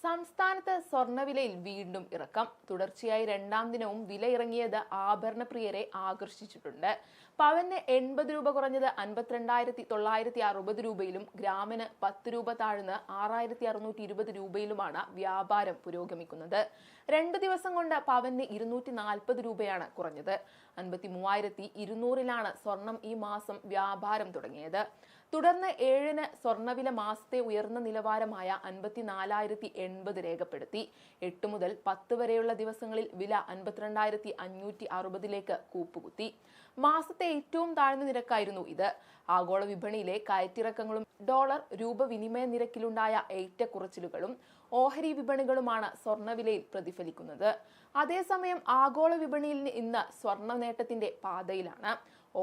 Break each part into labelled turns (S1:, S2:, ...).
S1: സംസ്ഥാനത്ത് സ്വർണ്ണവിലയിൽ വീണ്ടും ഇറക്കം. തുടർച്ചയായി രണ്ടാം ദിനവും വില ഇറങ്ങിയത് ആഭരണപ്രിയരെ ആകർഷിച്ചിട്ടുണ്ട്. പവന് 80 രൂപ കുറഞ്ഞത് 52,960 രൂപയിലും ഗ്രാമിന് 10 രൂപ താഴ്ന്ന് 6,620 രൂപയിലുമാണ് വ്യാപാരം പുരോഗമിക്കുന്നത്. 2 ദിവസം കൊണ്ട് പവന് 240 രൂപയാണ് കുറഞ്ഞത്. 53,200-ലാണ് സ്വർണം ഈ മാസം വ്യാപാരം തുടങ്ങിയത്. തുടർന്ന് 7-ന് സ്വർണ്ണവില മാസത്തെ ഉയർന്ന നിലവാരമായ 54,080 രേഖപ്പെടുത്തി. 8 മുതൽ 10 വരെയുള്ള ദിവസങ്ങളിൽ വില 52,560-ലേക്ക് കൂപ്പുകുത്തി. മാസത്തെ ഏറ്റവും താഴ്ന്ന നിരക്കായിരുന്നു ഇത്. ആഗോള വിപണിയിലെ കയറ്റിറക്കങ്ങളും ഡോളർ രൂപ വിനിമയ നിരക്കിലുണ്ടായ ഏറ്റക്കുറച്ചിലുകളും ഓഹരി വിപണികളുമാണ് സ്വർണ്ണവിലയിൽ പ്രതിഫലിക്കുന്നത്. അതേസമയം ആഗോള വിപണിയിൽ ഇന്ന് സ്വർണ്ണ നേട്ടത്തിന്റെ പാതയിലാണ്.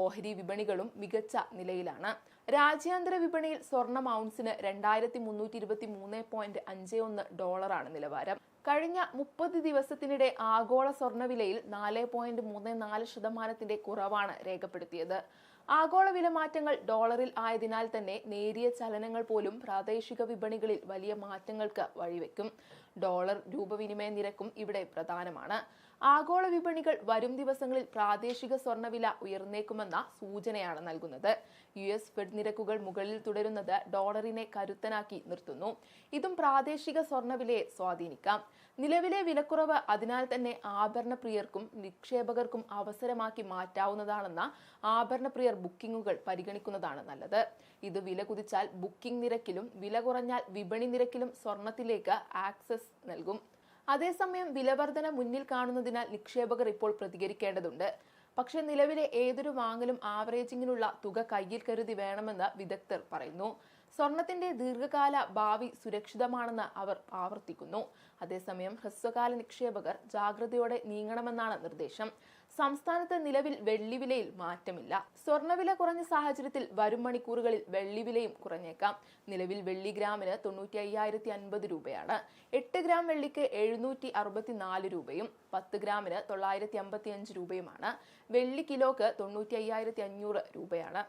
S1: ഓഹരി വിപണികളും മികച്ച നിലയിലാണ്. രാജ്യാന്തര വിപണിയിൽ സ്വർണം ഔൺസിന് 2,323.51 ഡോളറാണ് നിലവാരം. കഴിഞ്ഞ 30 ദിവസത്തിനിടെ ആഗോള സ്വർണ്ണവിലയിൽ 4.34% കുറവാണ് രേഖപ്പെടുത്തിയത്. ആഗോള വിലമാറ്റങ്ങൾ ഡോളറിൽ ആയതിനാൽ തന്നെ നേരിയ ചലനങ്ങൾ പോലും പ്രാദേശിക വിപണികളിൽ വലിയ മാറ്റങ്ങൾക്ക് വഴിവെക്കും. ഡോളർ രൂപവിനിമയ നിരക്കും ഇവിടെ പ്രധാനമാണ്. ആഗോള വിപണികൾ വരും ദിവസങ്ങളിൽ പ്രാദേശിക സ്വർണ്ണവില ഉയർന്നേക്കുമെന്ന സൂചനയാണ് നൽകുന്നത്. US ഫെഡ് നിരക്കുകൾ മുകളിൽ തുടരുന്നത് ഡോളറിനെ കരുത്തനാക്കി നിർത്തുന്നു. ഇതും പ്രാദേശിക സ്വർണ്ണവിലയെ സ്വാധീനിക്കാം. നിലവിലെ വിലക്കുറവ് അതിനാൽ തന്നെ ആഭരണപ്രിയർക്കും നിക്ഷേപകർക്കും അവസരമാക്കി മാറ്റാവുന്നതാണെന്ന ആഭരണപ്രിയർ ബുക്കിംഗുകൾ പരിഗണിക്കുന്നതാണ് നല്ലത്. ഇത് വില കുതിച്ചാൽ ബുക്കിംഗ് നിരക്കിലും വില കുറഞ്ഞാൽ വിപണി നിരക്കിലും സ്വർണത്തിലേക്ക് ആക്സസ് നൽകും. അതേസമയം വിലവർധന മുന്നിൽ കാണുന്നതിനാൽ നിക്ഷേപകർ ഇപ്പോൾ പ്രതികരിക്കേണ്ടതുണ്ട്. പക്ഷേ നിലവിലെ ഏതൊരു വാങ്ങലും ആവറേജിങ്ങിനുള്ള തുക കയ്യിൽ കരുതി വേണമെന്ന് വിദഗ്ധർ പറയുന്നു. സ്വർണത്തിന്റെ ദീർഘകാല ഭാവി സുരക്ഷിതമാണെന്ന് അവർ ആവർത്തിക്കുന്നു. അതേസമയം ഹ്രസ്വകാല നിക്ഷേപകർ ജാഗ്രതയോടെ നീങ്ങണമെന്നാണ് നിർദ്ദേശം. സംസ്ഥാനത്ത് നിലവിൽ വെള്ളിവിലയിൽ മാറ്റമില്ല. സ്വർണ്ണവില കുറഞ്ഞ സാഹചര്യത്തിൽ വരും മണിക്കൂറുകളിൽ വെള്ളിവിലയും കുറഞ്ഞേക്കാം. നിലവിൽ വെള്ളി ഗ്രാമിന് 95,050 രൂപയാണ്. 8 ഗ്രാം വെള്ളിക്ക് 764 രൂപയും 10 ഗ്രാമിന് 955 രൂപയുമാണ്. വെള്ളി കിലോക്ക് 95,500 രൂപയാണ്.